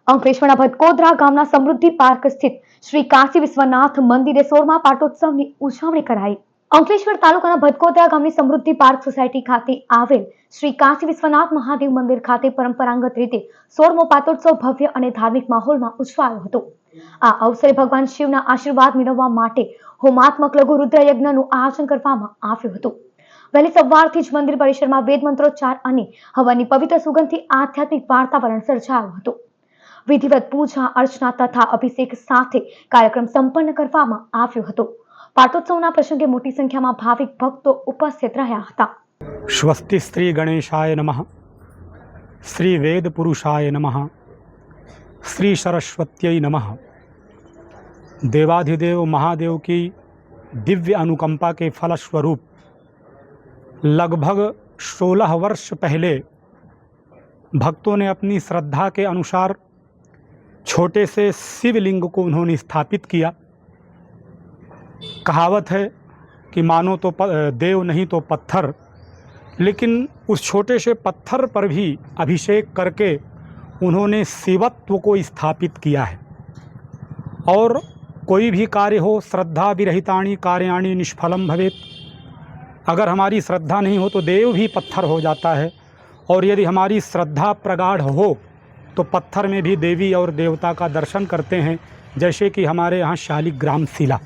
અંકલેશ્વરના ભટકોદરા ગામના સમૃદ્ધિ પાર્ક સ્થિત શ્રી કાશી વિશ્વનાથ મંદિરે 16મા પાટોત્સવની ઉજવણી કરાઈ। અંકલેશ્વર તાલુકાના ભટકોદરા ગામની સમૃદ્ધિ પાર્ક સોસાયટી ખાતે આવેલ શ્રી કાશી વિશ્વનાથ મહાદેવ મંદિર ખાતે પરંપરાગત રીતે 16મો પાટોત્સવ ભવ્ય અને ધાર્મિક માહોલમાં ઉજવાયો હતો। આ અવસરે ભગવાન શિવના આશીર્વાદ મેળવવા માટે હોમાત્મક લઘુ રુદ્ર યજ્ઞનું આયોજન કરવામાં આવ્યું હતું। વહેલી સવારથી જ મંદિર પરિસરમાં વેદ મંત્રોચ્ચાર અને હવનની પવિત્ર સુગંધથી આધ્યાત્મિક વાતાવરણ સર્જાયું હતું। વિધિવત પૂજા अर्चना तथा अभिषेक साथे कार्यक्रम संपन्न करवामां आव्यो हतो। पाटोत्सवना प्रसंगे मोटी संख्या में भाविक भक्तो उपस्थित रह्या हता। स्वस्ति श्री गणेशाय नमः, श्री वेद पुरुषाय नमः, श्री सरस्वत्यै नमः। देवाधिदेव महादेव की दिव्य अनुकंपा के फलस्वरूप लगभग 16 वर्ष पहले भक्तों ने अपनी श्रद्धा के अनुसार छोटे से शिवलिंग को उन्होंने स्थापित किया। कहावत है कि मानो तो देव नहीं तो पत्थर, लेकिन उस छोटे से पत्थर पर भी अभिषेक करके उन्होंने शिवत्व को स्थापित किया है। और कोई भी कार्य हो, श्रद्धा विरहितानि कार्याणि निष्फलम भवेत। अगर हमारी श्रद्धा नहीं हो तो देव भी पत्थर हो जाता है, और यदि हमारी श्रद्धा प्रगाढ़ हो तो पत्थर में भी देवी और देवता का दर्शन करते हैं, जैसे कि हमारे यहाँ शालिग्राम शिला।